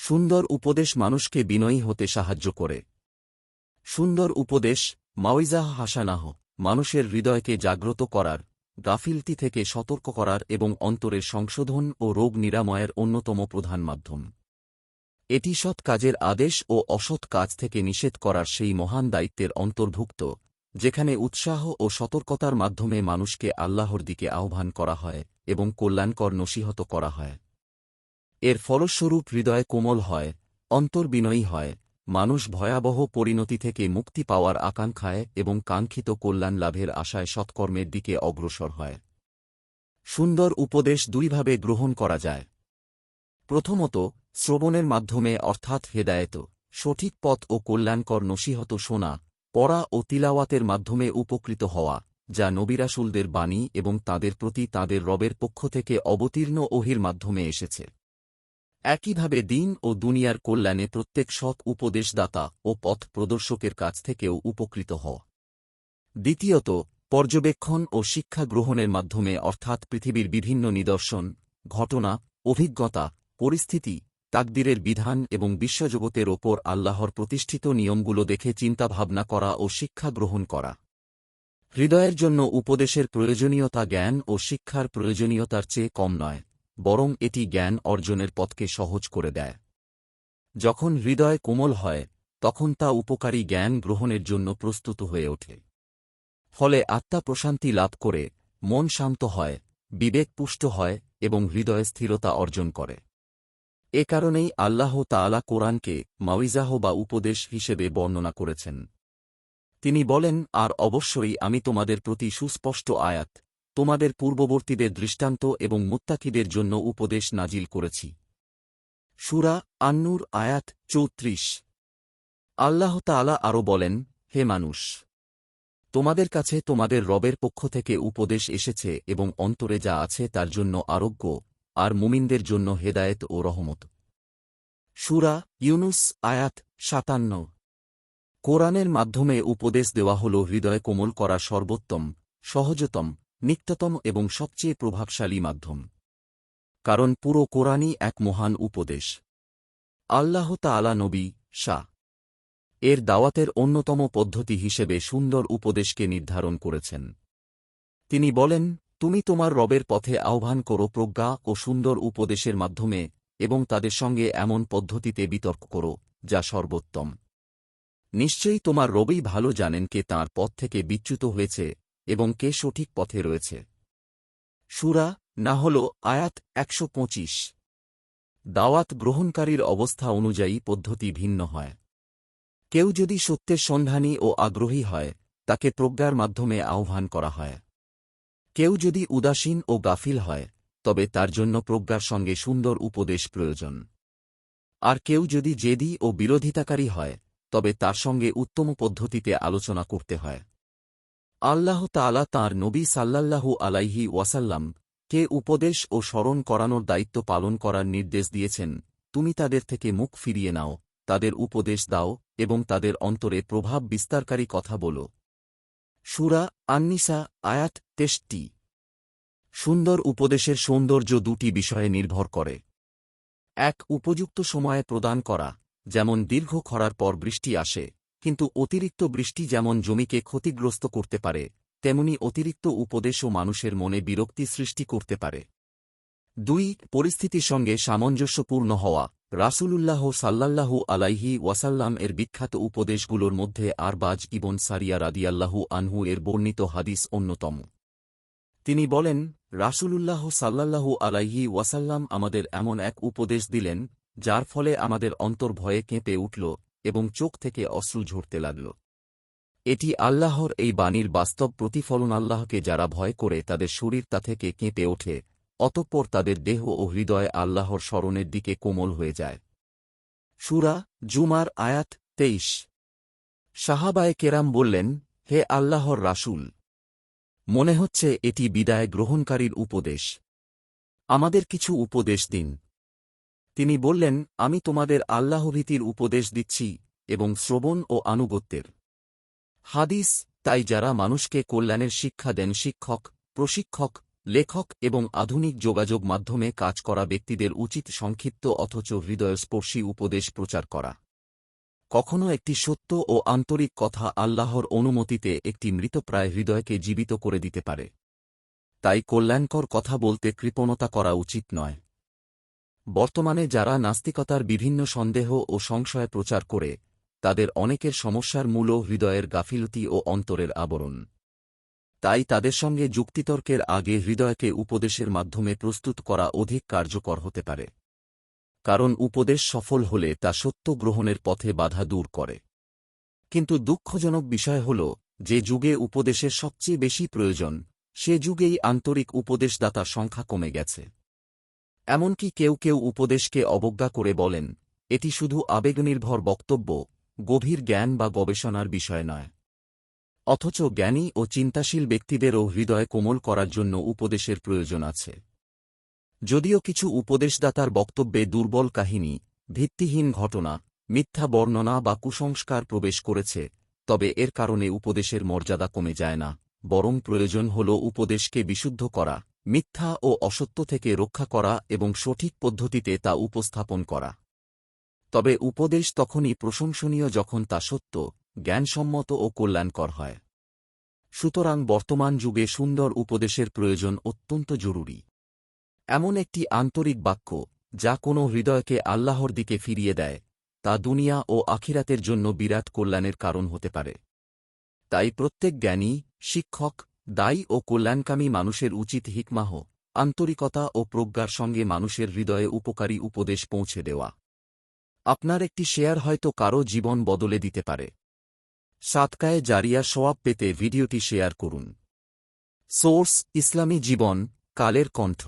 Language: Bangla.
সুন্দর উপদেশ মানুষকে বিনয়ী হতে সাহায্য করে। সুন্দর উপদেশ মাওইজাহ হাসানাহ মানুষের হৃদয়কে জাগ্রত করার, গাফিলতি থেকে সতর্ক করার এবং অন্তরের সংশোধন ও রোগ নিরাময়ের অন্যতম প্রধান মাধ্যম। এটি সৎ কাজের আদেশ ও অসৎ কাজ থেকে নিষেধ করার সেই মহান দায়িত্বের অন্তর্ভুক্ত, যেখানে উৎসাহ ও সতর্কতার মাধ্যমে মানুষকে আল্লাহর দিকে আহ্বান করা হয় এবং কল্যাণকর নসিহত করা হয়। এর ফলস্বরূপ হৃদয় কোমল হয়, অন্তর বিনয়ী হয়, মানুষ ভয়াবহ পরিণতি থেকে মুক্তি পাওয়ার আকাঙ্ক্ষায় এবং কাঙ্ক্ষিত কল্যাণ লাভের আশায় সৎকর্মের দিকে অগ্রসর হয়। সুন্দর উপদেশ দুইভাবে গ্রহণ করা যায়। প্রথমত, শ্রবণের মাধ্যমে অর্থাৎ হেদায়েত, সঠিক পথ ও কল্যাণকর নসিহত শোনা, পড়া ও তিলাওয়াতের মাধ্যমে উপকৃত হওয়া, যা নবিরাসুলদের বাণী এবং তাদের প্রতি তাদের রবের পক্ষ থেকে অবতীর্ণ ওহীর মাধ্যমে এসেছে। একইভাবে দিন ও দুনিয়ার কল্যাণে প্রত্যেক সৎ উপদেশদাতা ও পথ প্রদর্শকের কাছ থেকেও উপকৃত হওয়া। দ্বিতীয়ত, পর্যবেক্ষণ ও শিক্ষা গ্রহণের মাধ্যমে অর্থাৎ পৃথিবীর বিভিন্ন নিদর্শন, ঘটনা, অভিজ্ঞতা, পরিস্থিতি, তাকদীরের বিধান এবং বিশ্বজগতের ওপর আল্লাহর প্রতিষ্ঠিত নিয়মগুলো দেখে চিন্তাভাবনা করা ও শিক্ষা গ্রহণ করা। হৃদয়ের জন্য উপদেশের প্রয়োজনীয়তা জ্ঞান ও শিক্ষার প্রয়োজনীয়তার চেয়ে কম নয়, বরং এটি জ্ঞান অর্জনের পথকে সহজ করে দেয়। যখন হৃদয় কোমল হয়, তখন তা উপকারী জ্ঞান গ্রহণের জন্য প্রস্তুত হয়ে ওঠে। ফলে আত্মা প্রশান্তি লাভ করে, মন শান্ত হয়, বিবেক পুষ্ট হয় এবং হৃদয়ে স্থিরতা অর্জন করে। এ কারণেই আল্লাহ তাআলা কোরআনকে মাউইজাহ বা উপদেশ হিসেবে বর্ণনা করেছেন। তিনি বলেন, আর অবশ্যই আমি তোমাদের প্রতি সুস্পষ্ট আয়াত, তোমাদের পূর্ববর্তীদের দৃষ্টান্ত এবং মুত্তাকিদের জন্য উপদেশ নাজিল করেছি। সূরা আন-নূর আয়াত ৩৪। আল্লাহ তাআলা আরও বলেন, হে মানুষ! তোমাদের কাছে তোমাদের রবের পক্ষ থেকে উপদেশ এসেছে এবং অন্তরে যা আছে তার জন্য আরোগ্য, আর মুমিনদের জন্য হেদায়েত ও রহমত। সূরা ইউনুস আয়াত ৫৭। কোরআনের মাধ্যমে উপদেশ দেওয়া হল হৃদয় কোমল করা সর্বোত্তম, সহজতম, নিকটতম এবং সবচেয়ে প্রভাবশালী মাধ্যম। কারণ পুরো কোরআনই এক মহান উপদেশ। আল্লাহ তাআলা নবী শাহ এর দাওয়াতের অন্যতম পদ্ধতি হিসেবে সুন্দর উপদেশকে নির্ধারণ করেছেন। তিনি বলেন, তুমি তোমার রবের পথে আহ্বান করো প্রজ্ঞা ও সুন্দর উপদেশের মাধ্যমে এবং তাদের সঙ্গে এমন পদ্ধতিতে বিতর্ক করো, যা সর্বোত্তম। নিশ্চয়ই তোমার রবই ভালো জানেন কে তাঁর পথ থেকে বিচ্যুত হয়েছে এবং কে সঠিক পথে রয়েছে। সূরা নাহল আয়াত ১২৫। দাওয়াত গ্রহণকারীর অবস্থা অনুযায়ী পদ্ধতি ভিন্ন হয়। কেউ যদি সত্যের সন্ধানী ও আগ্রহী হয়, তাকে প্রজ্ঞার মাধ্যমে আহ্বান করা হয়। কেউ যদি উদাসীন ও গাফিল হয়, তবে তার জন্য প্রজ্ঞার সঙ্গে সুন্দর উপদেশ প্রয়োজন। আর কেউ যদি জেদি ও বিরোধিতাকারী হয়, তবে তার সঙ্গে উত্তম পদ্ধতিতে আলোচনা করতে হয়। আল্লাহ তাআলা তাঁর নবী সাল্লাল্লাহু আলাইহি ওয়াসাল্লাম কে উপদেশ ও স্মরণ করানোর দায়িত্ব পালন করার নির্দেশ দিয়েছেন। তুমি তাদের থেকে মুখ ফিরিয়ে নাও, তাদের উপদেশ দাও এবং তাদের অন্তরে প্রভাব বিস্তারকারী কথা বলো। সূরা আন-নিসা আয়াত ৬৩। সুন্দর উপদেশের সৌন্দর্য দুটি বিষয়ে নির্ভর করে। এক, উপযুক্ত সময়ে প্রদান করা, যেমন দীর্ঘ খরার পর বৃষ্টি আসে, কিন্তু অতিরিক্ত বৃষ্টি যেমন জমিকে ক্ষতিগ্রস্ত করতে পারে, তেমনি অতিরিক্ত উপদেশও মানুষের মনে বিরক্তি সৃষ্টি করতে পারে। ২, পরিস্থিতির সঙ্গে সামঞ্জস্যপূর্ণ হওয়া। রাসূলুল্লাহ সাল্লাল্লাহু আলাইহি ওয়াসাল্লাম এর বিখ্যাত উপদেশগুলোর মধ্যে আরবাজ ইবন সারিয়া রাদিয়াল্লাহু আনহু এর বর্ণিত হাদিস অন্যতম। তিনি বলেন, রাসূলুল্লাহ সাল্লাল্লাহু আলাইহি ওয়াসাল্লাম আমাদের এমন এক উপদেশ দিলেন, যার ফলে আমাদের অন্তর ভয়ে কেঁপে উঠল এবং চোখ থেকে অশ্রু ঝরতে লাগল। এটি আল্লাহর এই বাণীর বাস্তব প্রতিফলন। আল্লাহকে যারা ভয় করে তাদের শরীর তা থেকে কেঁপে ওঠে, অতঃপর তাদের দেহ ও হৃদয় আল্লাহর স্মরণের দিকে কোমল হয়ে যায়। সূরা জুমার আয়াত ২৩। সাহাবায়ে কেরাম বললেন, হে আল্লাহর রাসূল! মনে হচ্ছে এটি বিদায় গ্রহণকারীর উপদেশ। আমাদের কিছু উপদেশ দিন। তিনি বললেন, আমি তোমাদের আল্লাহভীতির উপদেশ দিচ্ছি এবং শ্রবণ ও আনুগত্যের। হাদিস। তাই যারা মানুষকে কল্যাণের শিক্ষা দেন, শিক্ষক, প্রশিক্ষক, লেখক এবং আধুনিক যোগাযোগ মাধ্যমে কাজ করা ব্যক্তিদের উচিত সংক্ষিপ্ত অথচ হৃদয়স্পর্শী উপদেশ প্রচার করা। কখনও একটি সত্য ও আন্তরিক কথা আল্লাহর অনুমতিতে একটি মৃতপ্রায় হৃদয়কে জীবিত করে দিতে পারে। তাই কল্যাণকর কথা বলতে কৃপণতা করা উচিত নয়। বর্তমানে যারা নাস্তিকতার বিভিন্ন সন্দেহ ও সংশয় প্রচার করে, তাদের অনেকের সমস্যার মূলও হৃদয়ের গাফিলতি ও অন্তরের আবরণ। তাই তাদের সঙ্গে যুক্তিতর্কের আগে হৃদয়কে উপদেশের মাধ্যমে প্রস্তুত করা অধিক কার্যকর হতে পারে। কারণ উপদেশ সফল হলে তা সত্য গ্রহণের পথে বাধা দূর করে। কিন্তু দুঃখজনক বিষয় হল, যে যুগে উপদেশের সবচেয়ে বেশি প্রয়োজন, সে যুগেই আন্তরিক উপদেশদাতার সংখ্যা কমে গেছে। এমনকি কেউ কেউ উপদেশকে অবজ্ঞা করে বলেন, এটি শুধু আবেগনির্ভর বক্তব্য, গভীর জ্ঞান বা গবেষণার বিষয় নয়। অথচ জ্ঞানী ও চিন্তাশীল ব্যক্তিদেরও হৃদয় কোমল করার জন্য উপদেশের প্রয়োজন আছে। যদিও কিছু উপদেশদাতার বক্তব্যে দুর্বল কাহিনী, ভিত্তিহীন ঘটনা, মিথ্যা বর্ণনা বা কুসংস্কার প্রবেশ করেছে, তবে এর কারণে উপদেশের মর্যাদা কমে যায় না, বরং প্রয়োজন হল উপদেশকে বিশুদ্ধ করা, মিথ্যা ও অসত্য থেকে রক্ষা করা এবং সঠিক পদ্ধতিতে তা উপস্থাপন করা। তবে উপদেশ তখনই প্রশংসনীয় যখন তা সত্য, জ্ঞানসম্মত ও কল্যাণকর হয়। সুতরাং বর্তমান যুগে সুন্দর উপদেশের প্রয়োজন অত্যন্ত জরুরি। এমন একটি আন্তরিক বাক্য, যা কোনো হৃদয়কে আল্লাহর দিকে ফিরিয়ে দেয়, তা দুনিয়া ও আখিরাতের জন্য বিরাট কল্যাণের কারণ হতে পারে। তাই প্রত্যেক জ্ঞানী, শিক্ষক, দায়ী ও কল্যাণকামী মানুষের উচিত হিকমাহ, আন্তরিকতা ও প্রজ্ঞার সঙ্গে মানুষের হৃদয়ে উপকারী উপদেশ পৌঁছে দেওয়া। আপনার একটি শেয়ার হয়তো কারও জীবন বদলে দিতে পারে। সাদকায়ে জারিয়া সওয়াব পেতে ভিডিওটি শেয়ার করুন। সোর্স: ইসলামী জীবন, কালের কণ্ঠ।